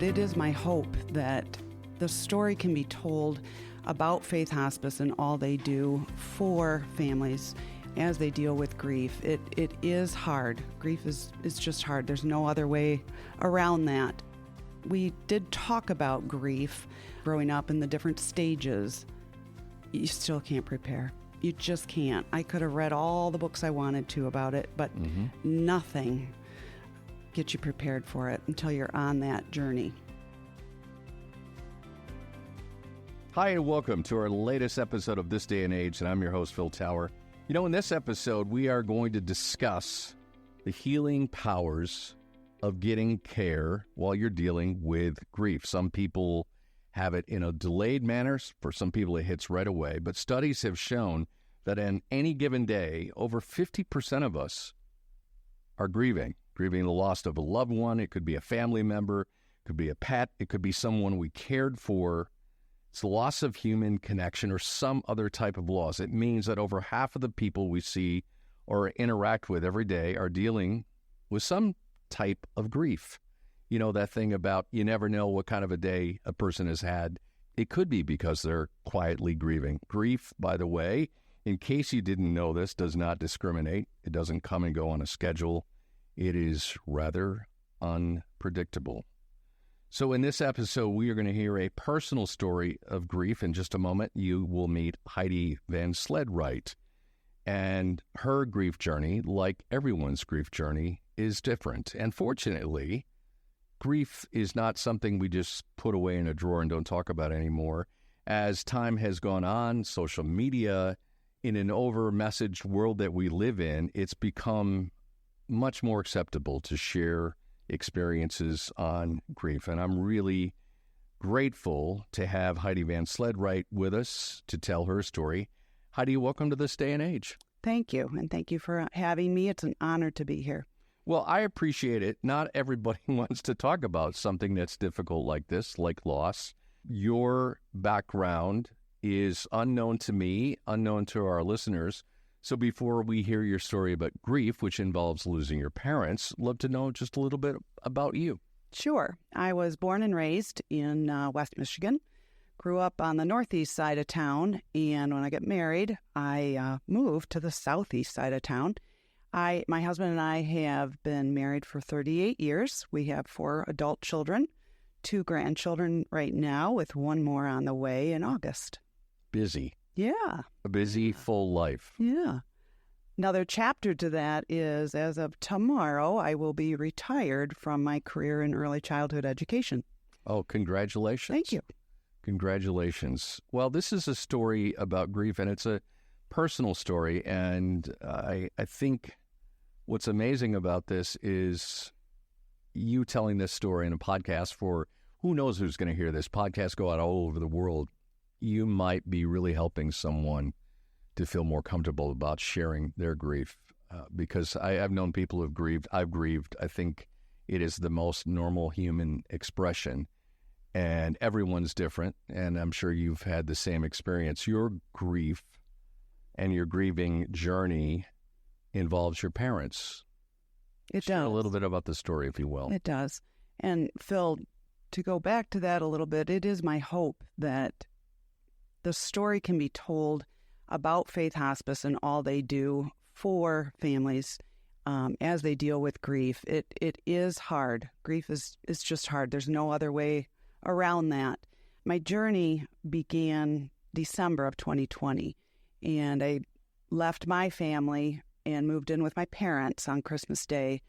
It is my hope that the story can be told about Faith Hospice and all they do for families as they deal with grief. It is hard. Grief is just hard. There's no other way around that. We did talk about grief growing up in the different stages. You still can't prepare. You just can't. I could have read all the books I wanted to about it, but nothing gets you prepared for it until you're on that journey. Hi, and welcome to our latest episode of This Day and Age, and I'm your host, Phil Tower. You know, in this episode, we are going to discuss the healing powers of getting care while you're dealing with grief. Some people have it in a delayed manner. For some people, it hits right away. But studies have shown that in any given day, over 50% of us are grieving the loss of a loved one. It could be a family member, it could be a pet, it could be someone we cared for. It's the loss of human connection or some other type of loss. It means that over half of the people we see or interact with every day are dealing with some type of grief. You know, that thing about you never know what kind of a day a person has had. It could be because they're quietly grieving. Grief, by the way, in case you didn't know this, does not discriminate. It doesn't come and go on a schedule. It is rather unpredictable. So in this episode, we are going to hear a personal story of grief. In just a moment, you will meet Heidi VanSledright. And her grief journey, like everyone's grief journey, is different. And fortunately, grief is not something we just put away in a drawer and don't talk about anymore. As time has gone on, social media, in an over-messaged world that we live in, it's become much more acceptable to share experiences on grief. And I'm really grateful to have Heidi VanSledright with us to tell her story. Heidi, welcome to This Day and Age. Thank you, and thank you for having me. It's an honor to be here. Well, I appreciate it. Not everybody wants to talk about something that's difficult like this, like loss. Your background is unknown to me, unknown to our listeners. So before we hear your story about grief, which involves losing your parents, love to know just a little bit about you. Sure. I was born and raised in West Michigan, grew up on the northeast side of town, and when I got married, I moved to the southeast side of town. My husband and I have been married for 38 years. We have 4 adult children, 2 grandchildren right now, with 1 more on the way in August. Busy. Yeah. A busy, full life. Yeah. Another chapter to that is, as of tomorrow, I will be retired from my career in early childhood education. Oh, congratulations. Thank you. Congratulations. Well, this is a story about grief, and it's a personal story. And I think what's amazing about this is you telling this story in a podcast for who knows who's going to hear this. Podcasts go out all over the world. You might be really helping someone to feel more comfortable about sharing their grief because I've known people who've grieved. I've grieved. I think it is the most normal human expression, and everyone's different, and I'm sure you've had the same experience. Your grief and your grieving journey involves your parents. It Share does. a little bit about the story, if you will. It does. And Phil, to go back to that a little bit, it is my hope that the story can be told about Faith Hospice and all they do for families as they deal with grief. It is hard. Grief is just hard. There's no other way around that. My journey began December of 2020, and I left my family and moved in with my parents on Christmas Day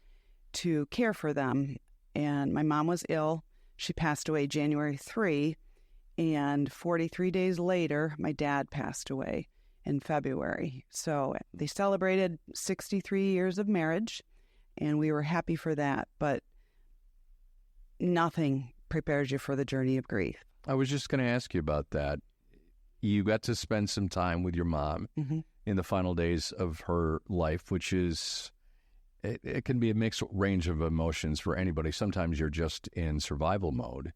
to care for them. And my mom was ill. She passed away January 3. And 43 days later, my dad passed away in February. So they celebrated 63 years of marriage, and we were happy for that. But nothing prepares you for the journey of grief. I was just going to ask you about that. You got to spend some time with your mom in the final days of her life, which is, it can be a mixed range of emotions for anybody. Sometimes you're just in survival mode.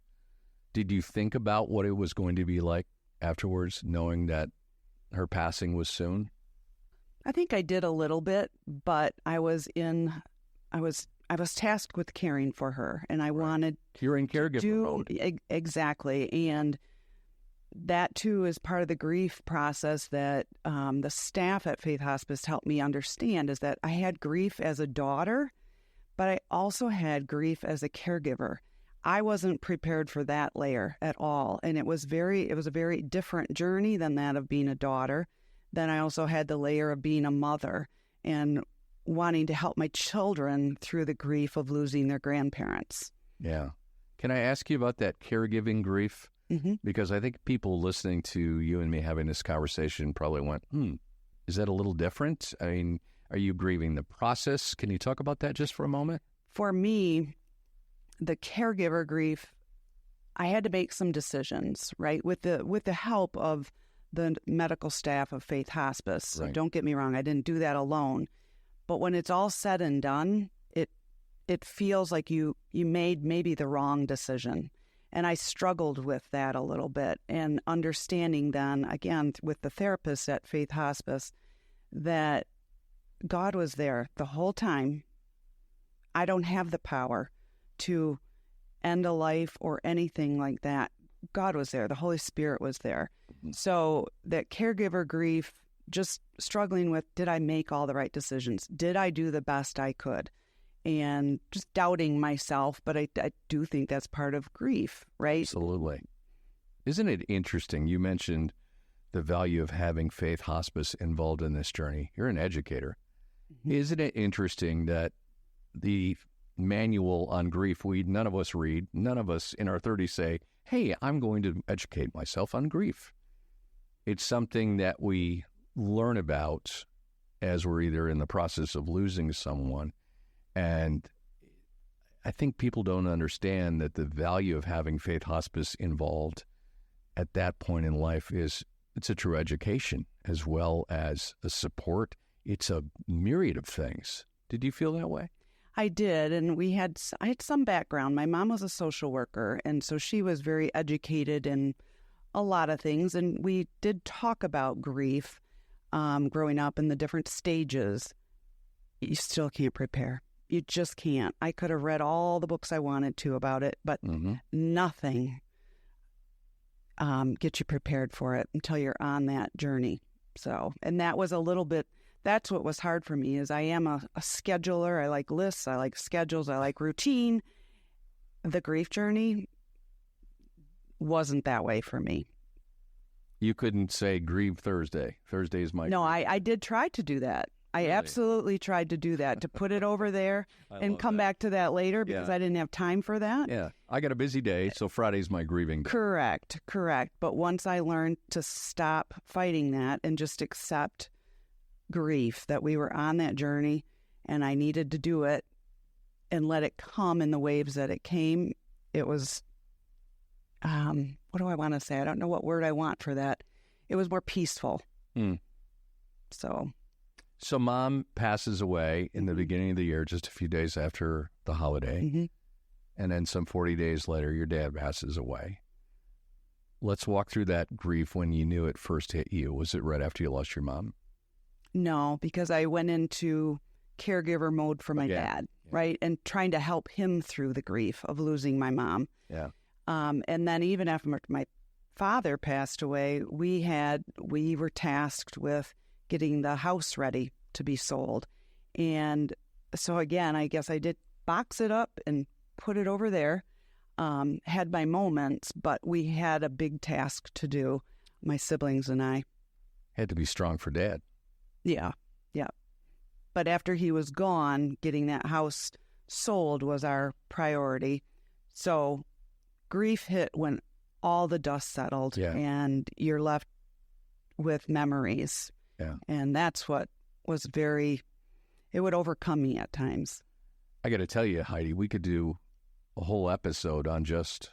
Did you think about what it was going to be like afterwards, knowing that her passing was soon? I think I did a little bit, but I was I was tasked with caring for her, and I wanted You're in caregiver mode. Exactly. And that too is part of the grief process that the staff at Faith Hospice helped me understand, is that I had grief as a daughter, but I also had grief as a caregiver. I wasn't prepared for that layer at all. And it was a very different journey than that of being a daughter. Then I also had the layer of being a mother and wanting to help my children through the grief of losing their grandparents. Yeah. Can I ask you about that caregiving grief? Mm-hmm. Because I think people listening to you and me having this conversation probably went, is that a little different? I mean, are you grieving the process? Can you talk about that just for a moment? For me, the caregiver grief, I had to make some decisions, right? With the help of the medical staff of Faith Hospice. Right. So don't get me wrong, I didn't do that alone. But when it's all said and done, it feels like you made maybe the wrong decision. And I struggled with that a little bit, and understanding then, again, with the therapist at Faith Hospice, that God was there the whole time. I don't have the power to end a life or anything like that. God was there. The Holy Spirit was there. Mm-hmm. So that caregiver grief, just struggling with, did I make all the right decisions? Did I do the best I could? And just doubting myself, but I do think that's part of grief, right? Absolutely. Isn't it interesting? You mentioned the value of having Faith Hospice involved in this journey. You're an educator. Mm-hmm. Isn't it interesting that the manual on grief none of us read, none of us in our 30s say, hey, I'm going to educate myself on grief. It's something that we learn about as we're either in the process of losing someone. And I think people don't understand that the value of having Faith Hospice involved at that point in life it's a true education as well as a support. It's a myriad of things. Did you feel that way? I did, and I had some background. My mom was a social worker, and so she was very educated in a lot of things, and we did talk about grief growing up in the different stages. You still can't prepare. You just can't. I could have read all the books I wanted to about it, but nothing gets you prepared for it until you're on that journey. So, and that was a little bit, that's what was hard for me, is I am a scheduler. I like lists. I like schedules. I like routine. The grief journey wasn't that way for me. You couldn't say grieve Thursday. Thursday is my No, I did try to do that. I Really? Absolutely tried to do that, to put it over there and come back to that later because I didn't have time for that. Yeah. I got a busy day, so Friday's my grieving day. Correct. But once I learned to stop fighting that and just accept grief, that we were on that journey and I needed to do it and let it come in the waves that it came, it was, what do I want to say? I don't know what word I want for that. It was more peaceful. So Mom passes away in the beginning of the year, just a few days after the holiday. Mm-hmm. And then some 40 days later, your dad passes away. Let's walk through that grief when you knew it first hit you. Was it right after you lost your mom? No, because I went into caregiver mode for my dad, right? And trying to help him through the grief of losing my mom. Yeah. And then even after my father passed away, we were tasked with getting the house ready to be sold. And so again, I guess I did box it up and put it over there, had my moments, but we had a big task to do, my siblings and I. Had to be strong for Dad. Yeah. But after he was gone, getting that house sold was our priority. So grief hit when all the dust settled and you're left with memories. Yeah. And that's what was it would overcome me at times. I got to tell you, Heidi, we could do a whole episode on just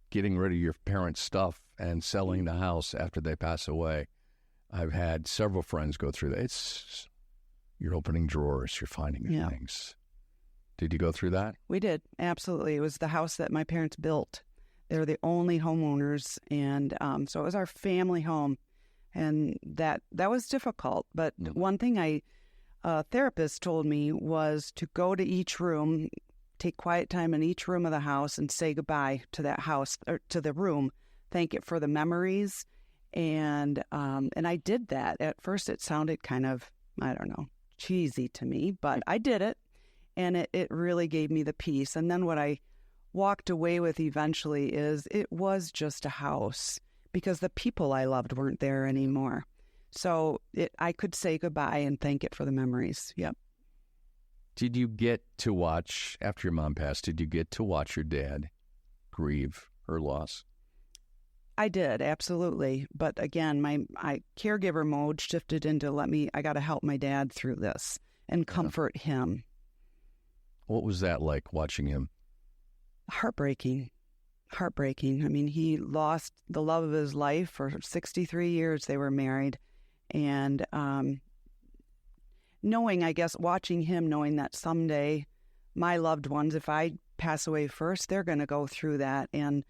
getting rid of your parents' stuff and selling the house after they pass away. I've had several friends go through that. You're opening drawers, you're finding things. Did you go through that? We did, absolutely. It was the house that my parents built. They were the only homeowners, and so it was our family home. And that was difficult. But one thing I a therapist told me was to go to each room, take quiet time in each room of the house and say goodbye to that house or to the room, thank it for the memories. And I did that. At first it sounded kind of, I don't know, cheesy to me, but I did it, and it really gave me the peace. And then what I walked away with eventually is it was just a house because the people I loved weren't there anymore. So I could say goodbye and thank it for the memories. Yep. Did you get to watch, after your mom passed, did you get to watch your dad grieve her loss? I did, absolutely. But again, my caregiver mode shifted into I got to help my dad through this and comfort him. What was that like, watching him? Heartbreaking. I mean, he lost the love of his life. For 63 years they were married. And watching him, knowing that someday my loved ones, if I pass away first, they're going to go through that, and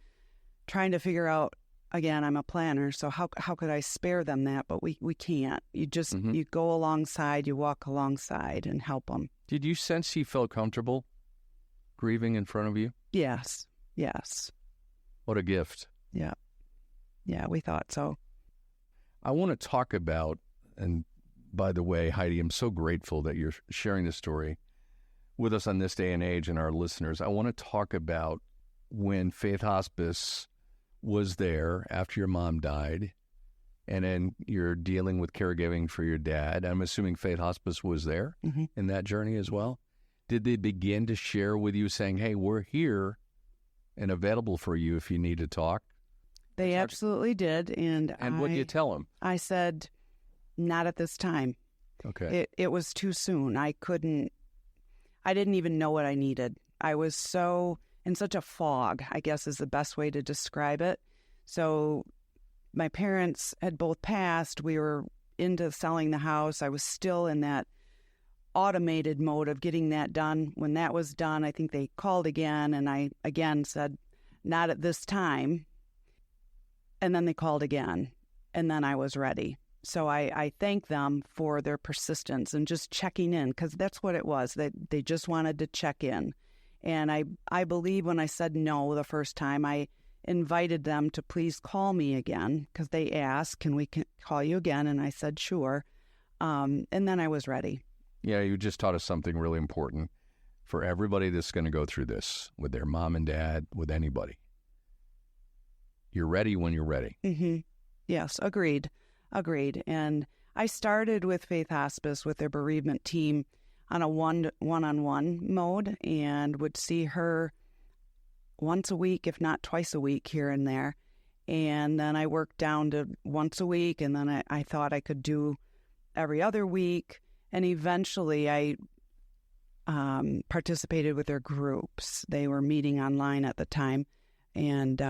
trying to figure out, again, I'm a planner, so how could I spare them that? But we can't. You just, you go alongside, you walk alongside and help them. Did you sense he felt comfortable grieving in front of you? Yes. What a gift. Yeah, we thought so. I want to talk about, and by the way, Heidi, I'm so grateful that you're sharing this story with us on this day and age and our listeners. I want to talk about when Faith Hospice was there after your mom died, and then you're dealing with caregiving for your dad. I'm assuming Faith Hospice was there in that journey as well. Did they begin to share with you saying, hey, we're here and available for you if you need to talk? They absolutely did. And what did you tell them? I said, not at this time. Okay. It was too soon. I didn't even know what I needed. I was in such a fog, I guess is the best way to describe it. So my parents had both passed. We were into selling the house. I was still in that automated mode of getting that done. When that was done, I think they called again, and I again said, not at this time. And then they called again, and then I was ready. So I thank them for their persistence and just checking in, because that's what it was. They just wanted to check in. And I believe when I said no the first time, I invited them to please call me again, because they asked, can we call you again? And I said, sure. And then I was ready. Yeah, you just taught us something really important for everybody that's going to go through this, with their mom and dad, with anybody. You're ready when you're ready. Mm-hmm. Yes, agreed. And I started with Faith Hospice with their bereavement team on a one-on-one mode, and would see her once a week, if not twice a week, here and there. And then I worked down to once a week, and then I thought I could do every other week. And eventually I participated with their groups. They were meeting online at the time, and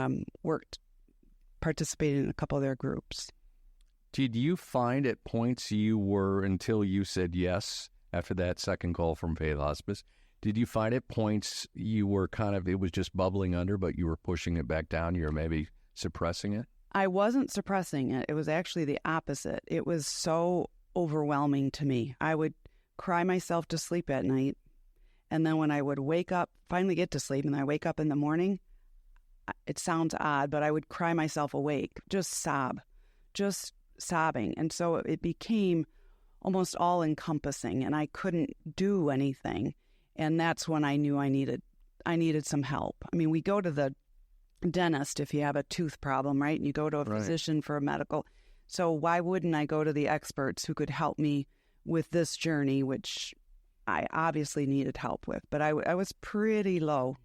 participated in a couple of their groups. Did you find at points until you said yes after that second call from Faith Hospice, did you find at points you were it was just bubbling under, but you were pushing it back down? You were maybe suppressing it? I wasn't suppressing it. It was actually the opposite. It was so overwhelming to me. I would cry myself to sleep at night. And then when I would wake up, finally get to sleep, and I wake up in the morning, it sounds odd, but I would cry myself awake, just sobbing. And so it became almost all encompassing, and I couldn't do anything. And that's when I knew I needed some help. I mean, we go to the dentist if you have a tooth problem, right? And you go to a physician for a medical. So why wouldn't I go to the experts who could help me with this journey, which I obviously needed help with, but I was pretty low.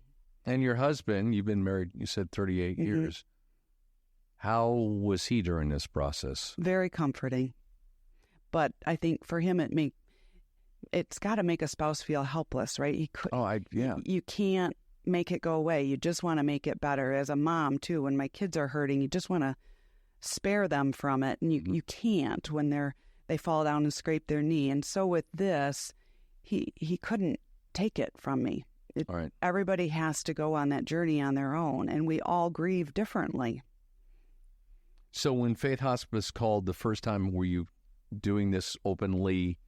And your husband, you've been married, you said 38 years. How was he during this process? Very comforting. But I think for him, it's got to make a spouse feel helpless, right? You can't make it go away. You just want to make it better. As a mom, too, when my kids are hurting, you just want to spare them from it. And you can't when they fall down and scrape their knee. And so with this, he couldn't take it from me. Everybody has to go on that journey on their own, and we all grieve differently. So when Faith Hospice called the first time, were you doing this openly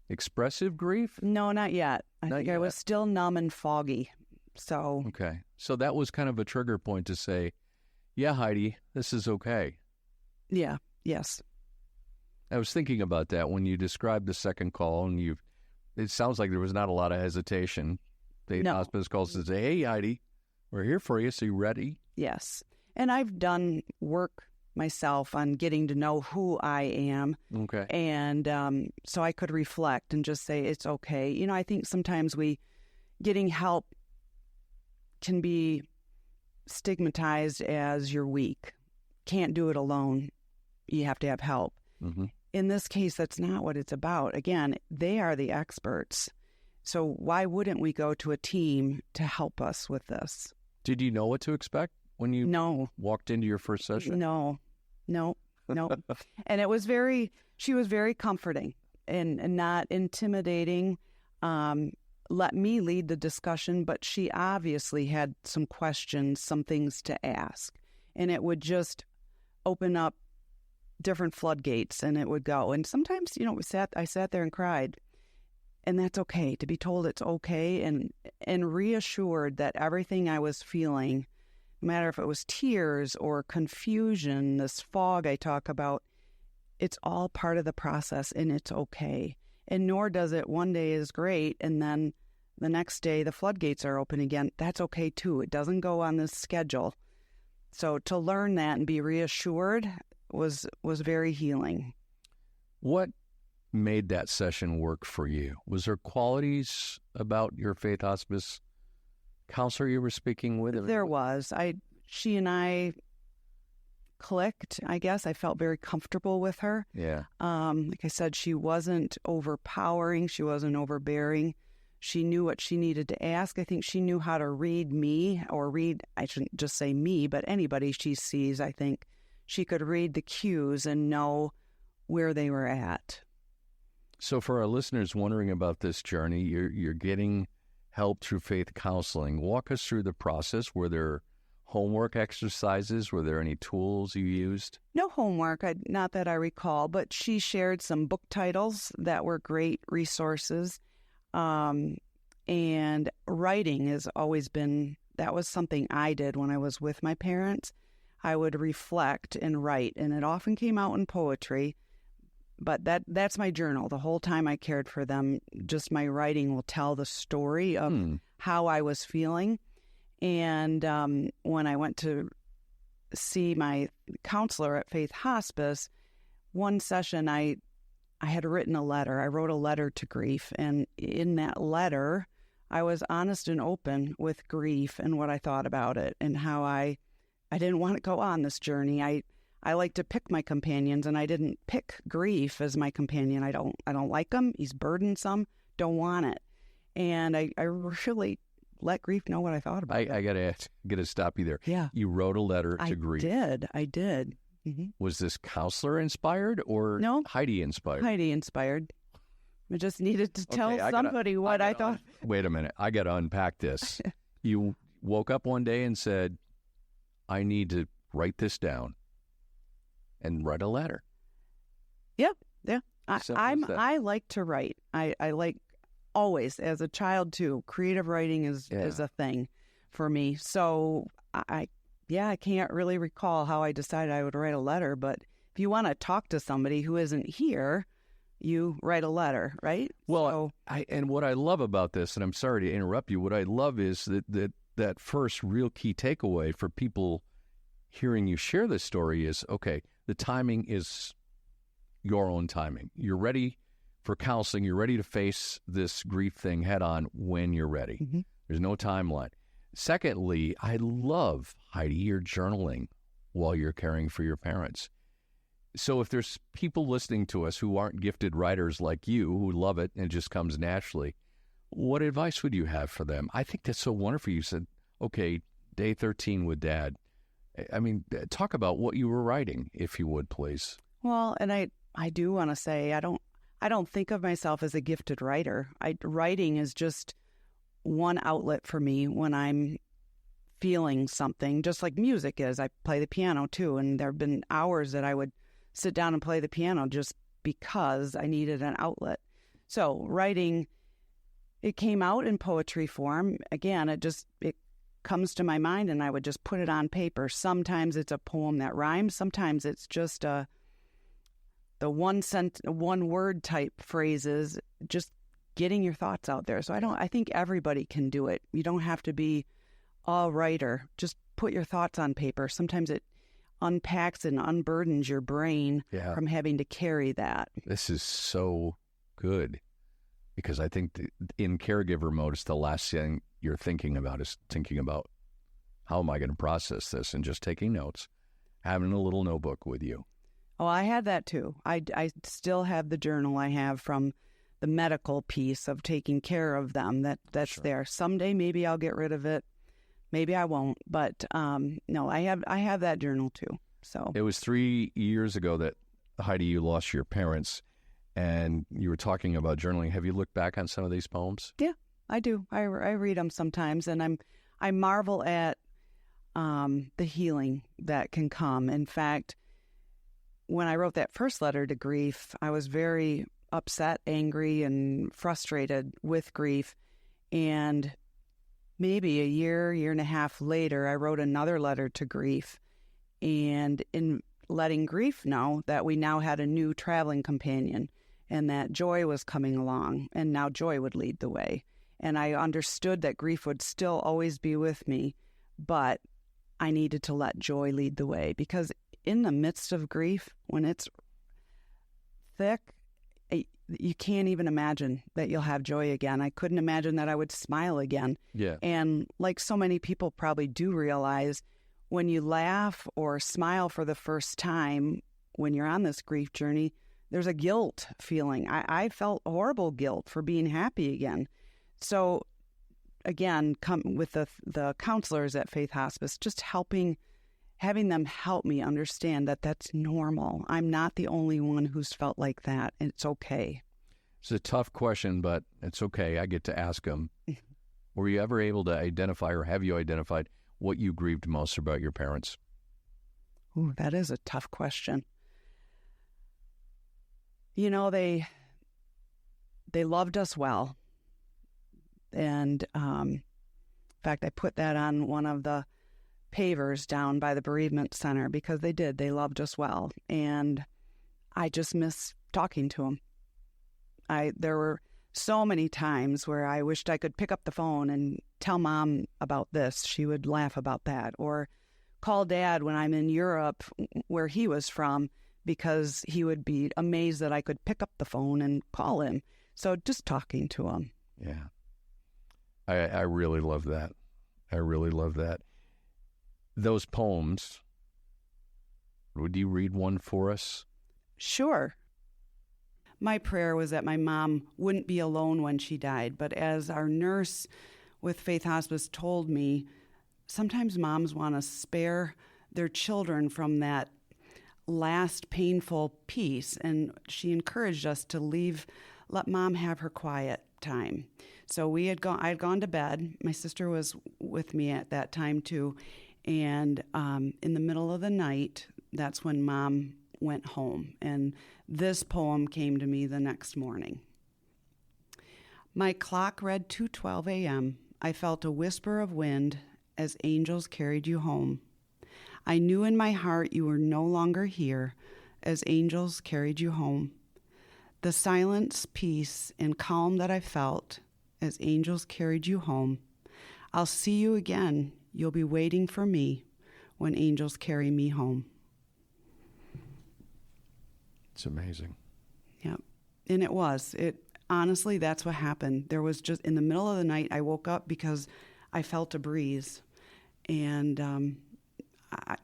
expressive grief? No, not yet. I Not think yet. I was still numb and foggy. So, Okay. So that was kind of a trigger point to say, yeah, Heidi, this is okay. yeah, yes. I was thinking about that when you described the second call, and it sounds like there was not a lot of hesitation. The No. hospice calls to say, hey, Heidi, we're here for you. So you ready? Yes. And I've done work myself on getting to know who I am. Okay. And so I could reflect and just say, it's okay. You know, I think sometimes getting help can be stigmatized as you're weak. Can't do it alone. You have to have help. Mm-hmm. In this case, that's not what it's about. Again, they are the experts. So why wouldn't we go to a team to help us with this? Did you know what to expect when you No. walked into your first session? No. And she was very comforting and not intimidating. Let me lead the discussion, but she obviously had some questions, some things to ask. And it would just open up different floodgates, and it would go. And sometimes, you know, I sat there and cried. And that's okay, to be told it's okay, and reassured that everything I was feeling, no matter if it was tears or confusion, this fog I talk about, it's all part of the process, and it's okay. And nor does it one day is great, and then the next day the floodgates are open again. That's okay too. It doesn't go on this schedule. So to learn that and be reassured was very healing. What made that session work for you? Was there qualities about your Faith Hospice counselor you were speaking with? There was. She and I clicked, I guess. I felt very comfortable with her. Yeah. Like I said, she wasn't overpowering. She wasn't overbearing. She knew what she needed to ask. I think she knew how to read me, I shouldn't just say me, but anybody she sees. I think she could read the cues and know where they were at. So for our listeners wondering about this journey, you're getting help through faith counseling. Walk us through the process. Were there homework exercises? Were there any tools you used? No homework, not that I recall, but she shared some book titles that were great resources. And writing has always been, that was something I did when I was with my parents. I would reflect and write, and it often came out in poetry. But that's my journal. The whole time I cared for them, just my writing will tell the story of how I was feeling. And when I went to see my counselor at Faith Hospice, one session I had written a letter. I wrote a letter to grief. And in that letter, I was honest and open with grief and what I thought about it and how I didn't want to go on this journey. I like to pick my companions, and I didn't pick grief as my companion. I don't like him. He's burdensome. Don't want it. And I really let grief know what I thought about it. I gotta stop you there. Yeah. You wrote a letter to grief. I did. Mm-hmm. Was this counselor inspired or No. Heidi inspired? Heidi inspired. I just needed to tell somebody what I thought. Wait a minute. I got to unpack this. You woke up one day and said, I need to write this down and write a letter. Yeah. I like to write. I like always, as a child too, creative writing is a thing for me. So I can't really recall how I decided I would write a letter, but if you want to talk to somebody who isn't here, you write a letter, right? Well, and what I love about this, and I'm sorry to interrupt you, what I love is that first real key takeaway for people hearing you share this story is, okay, the timing is your own timing. You're ready for counseling. You're ready to face this grief thing head on when you're ready. Mm-hmm. There's no timeline. Secondly, I love, Heidi, your journaling while you're caring for your parents. So if there's people listening to us who aren't gifted writers like you, who love it and it just comes naturally, what advice would you have for them? I think that's so wonderful. You said, okay, day 13 with Dad. I mean, talk about what you were writing, if you would, please. Well, and I do want to say, I don't think of myself as a gifted writer. Writing is just one outlet for me when I'm feeling something, just like music is. I play the piano too, and there have been hours that I would sit down and play the piano just because I needed an outlet. So writing, it came out in poetry form. Again, it comes to my mind and I would just put it on paper. Sometimes it's a poem that rhymes. Sometimes it's just the one word type phrases, just getting your thoughts out there. So I think everybody can do it. You don't have to be a writer. Just put your thoughts on paper. Sometimes it unpacks and unburdens your brain from having to carry that. This is so good, because I think in caregiver mode, it's the last thing you're thinking about is thinking about how am I going to process this, and just taking notes, having a little notebook with you. Oh, I had that too. I still have the journal I have from the medical piece of taking care of them. That's sure. There. Someday maybe I'll get rid of it. Maybe I won't. But no, I have that journal too. So it was 3 years ago that, Heidi, you lost your parents, and you were talking about journaling. Have you looked back on some of these poems? Yeah, I do. I read them sometimes, and I marvel at the healing that can come. In fact, when I wrote that first letter to grief, I was very upset, angry, and frustrated with grief. And maybe a year and a half later, I wrote another letter to grief. And in letting grief know that we now had a new traveling companion and that joy was coming along, and now joy would lead the way. And I understood that grief would still always be with me, but I needed to let joy lead the way, because in the midst of grief, when it's thick, you can't even imagine that you'll have joy again. I couldn't imagine that I would smile again. Yeah. And like so many people probably do realize, when you laugh or smile for the first time when you're on this grief journey, there's a guilt feeling. I felt horrible guilt for being happy again. So again, come with the counselors at Faith Hospice, just having them help me understand that that's normal. I'm not the only one who's felt like that, and it's okay. It's a tough question, but it's okay. I get to ask them. Were you ever able to identify, or have you identified, what you grieved most about your parents? Ooh, that is a tough question. You know, they loved us well. And in fact, I put that on one of the pavers down by the bereavement center, because they did. They loved us well. And I just miss talking to them. There were so many times where I wished I could pick up the phone and tell Mom about this. She would laugh about that. Or call Dad when I'm in Europe, where he was from, because he would be amazed that I could pick up the phone and call him. So just talking to him. Yeah. I really love that. I really love that. Those poems, would you read one for us? Sure. My prayer was that my mom wouldn't be alone when she died, but as our nurse with Faith Hospice told me, sometimes moms want to spare their children from that last painful piece, and she encouraged us to let Mom have her quiet time. So I had gone to bed. My sister was with me at that time too. And in the middle of the night, that's when Mom went home. And this poem came to me the next morning. My clock read 2:12 a.m. I felt a whisper of wind as angels carried you home. I knew in my heart you were no longer here as angels carried you home. The silence, peace, and calm that I felt as angels carried you home. I'll see you again. You'll be waiting for me when angels carry me home. It's amazing. Yep. And it was. Honestly, that's what happened. There was just, in the middle of the night, I woke up because I felt a breeze. And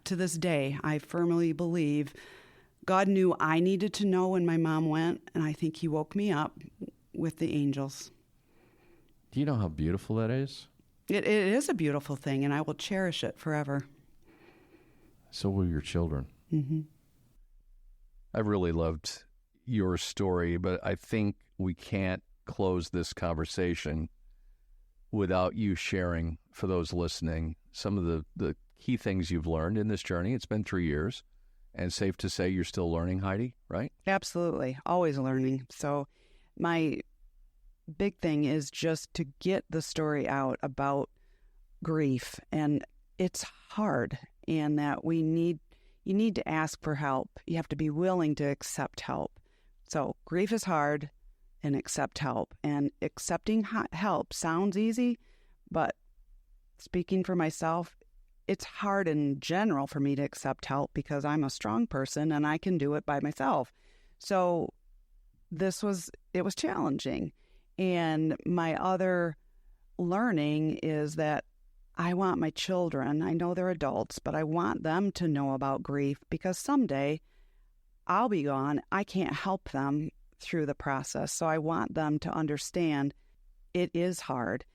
to this day, I firmly believe God knew I needed to know when my mom went, and I think he woke me up with the angels. Do you know how beautiful that is? It is a beautiful thing, and I will cherish it forever. So will your children. Mm-hmm. I really loved your story, but I think we can't close this conversation without you sharing, for those listening, some of the key things you've learned in this journey. It's been 3 years, and safe to say you're still learning, Heidi, right? Absolutely. Always learning. So my big thing is just to get the story out about grief. And it's hard, and that you need to ask for help. You have to be willing to accept help. So grief is hard, and accept help. And accepting help sounds easy, but speaking for myself, it's hard in general for me to accept help because I'm a strong person and I can do it by myself. So it was challenging. And my other learning is that I want my children, I know they're adults, but I want them to know about grief, because someday I'll be gone. I can't help them through the process. So I want them to understand it is hard.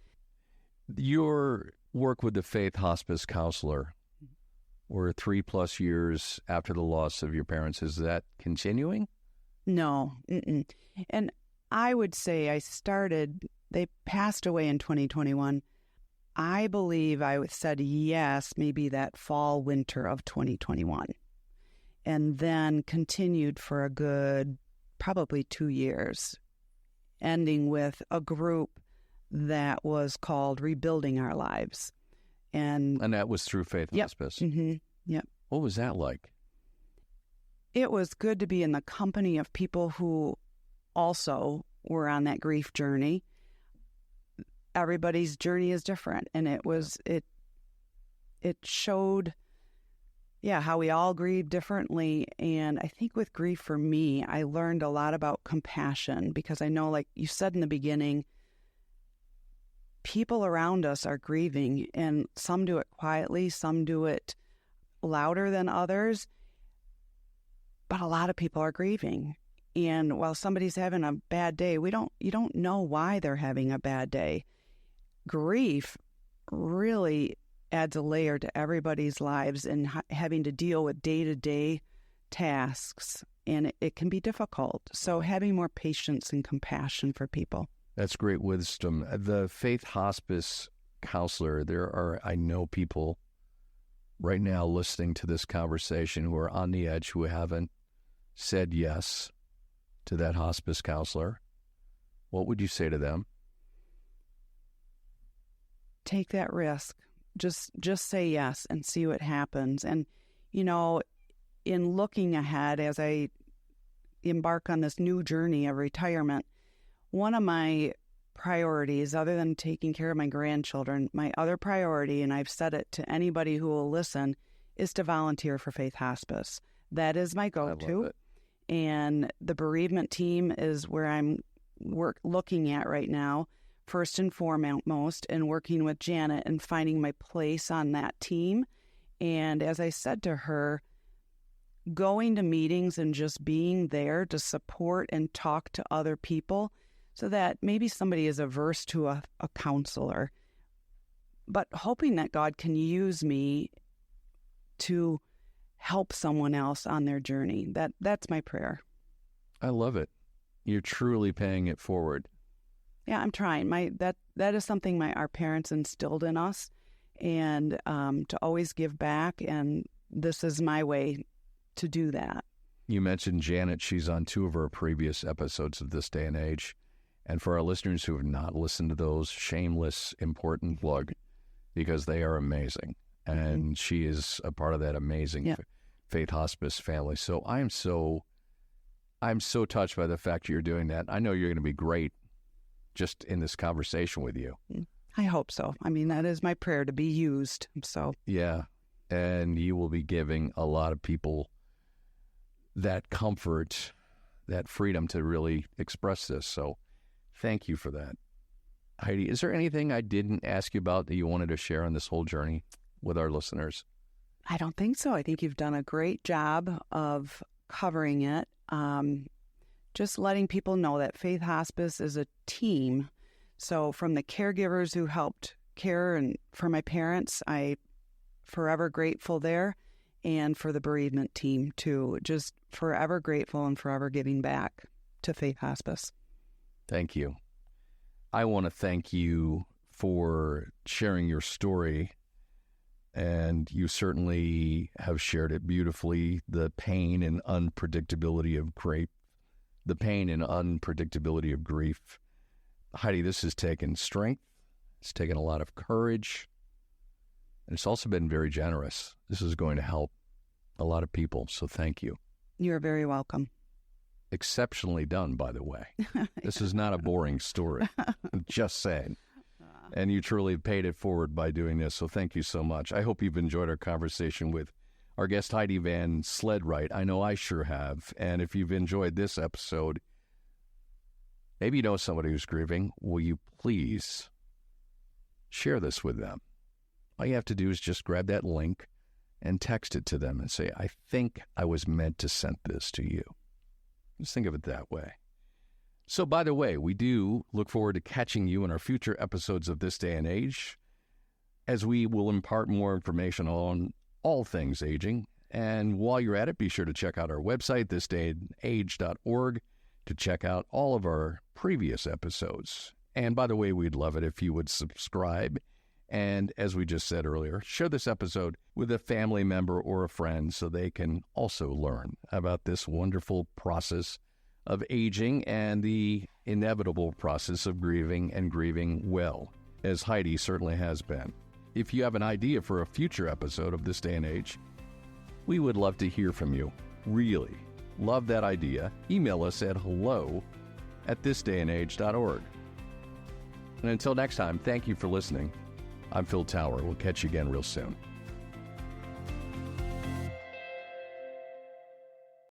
Your work with the Faith Hospice counselor, or 3+ years after the loss of your parents, is that continuing? No. And I would say they passed away in 2021. I believe I said yes, maybe that fall, winter of 2021, and then continued for a good, probably 2 years, ending with a group that was called Rebuilding Our Lives. And that was through Faith Hospice? Mm-hmm. Yep. What was that like? It was good to be in the company of people who also were on that grief journey. Everybody's journey is different, and it showed, how we all grieve differently. And I think with grief, for me, I learned a lot about compassion, because I know, like you said in the beginning, people around us are grieving, and some do it quietly, some do it louder than others, but a lot of people are grieving. And while somebody's having a bad day, you don't know why they're having a bad day. Grief really adds a layer to everybody's lives, and having to deal with day-to-day tasks, and it can be difficult. So having more patience and compassion for people. That's great wisdom. The Faith Hospice counselor, I know people right now listening to this conversation who are on the edge, who haven't said yes to that hospice counselor. What would you say to them? Take that risk. Just say yes and see what happens. And, in looking ahead, as I embark on this new journey of retirement, one of my priorities, other than taking care of my grandchildren, my other priority, and I've said it to anybody who will listen, is to volunteer for Faith Hospice. That is my go-to. And the bereavement team is where I'm looking at right now, first and foremost, and working with Janet and finding my place on that team. And as I said to her, going to meetings and just being there to support and talk to other people, so that maybe somebody is averse to a counselor, but hoping that God can use me to help someone else on their journey. That's my prayer. I love it. You're truly paying it forward. Yeah, I'm trying. That is something our parents instilled in us, and to always give back, and this is my way to do that. You mentioned Janet. She's on 2 of our previous episodes of This Day and Age. And for our listeners who have not listened to those, shameless, important plug, because they are amazing. And she is a part of that amazing Faith Hospice family. So I'm so touched by the fact you're doing that. I know you're going to be great just in this conversation with you. I hope so. I mean, that is my prayer, to be used. So yeah. And you will be giving a lot of people that comfort, that freedom to really express this. So thank you for that. Heidi, is there anything I didn't ask you about that you wanted to share on this whole journey with our listeners? I don't think so. I think you've done a great job of covering it. Just letting people know that Faith Hospice is a team. So from the caregivers who helped care and for my parents, I forever grateful there, and for the bereavement team too. Just forever grateful and forever giving back to Faith Hospice. Thank you. I want to thank you for sharing your story, and you certainly have shared it beautifully. The pain and unpredictability of grief, Heidi, this has taken strength. It's taken a lot of courage. And it's also been very generous. This is going to help a lot of people, so thank you. You're very welcome. Exceptionally done, by the way. This is not a boring story. I'm just saying. And you truly paid it forward by doing this, so thank you so much. I hope you've enjoyed our conversation with our guest, Heidi VanSledright. I know I sure have. And if you've enjoyed this episode, maybe you know somebody who's grieving. Will you please share this with them? All you have to do is just grab that link and text it to them and say, I think I was meant to send this to you. Just think of it that way. So, by the way, we do look forward to catching you in our future episodes of This Day and Age, as we will impart more information on all things aging. And while you're at it, be sure to check out our website, thisdayandage.org, to check out all of our previous episodes. And by the way, we'd love it if you would subscribe. And as we just said earlier, share this episode with a family member or a friend so they can also learn about this wonderful process of aging and the inevitable process of grieving and grieving well, as Heidi certainly has been. If you have an idea for a future episode of This Day and Age, we would love to hear from you. Really love that idea. Email us at hello@thisdayandage.org. And until next time, thank you for listening. I'm Phil Tower. We'll catch you again real soon.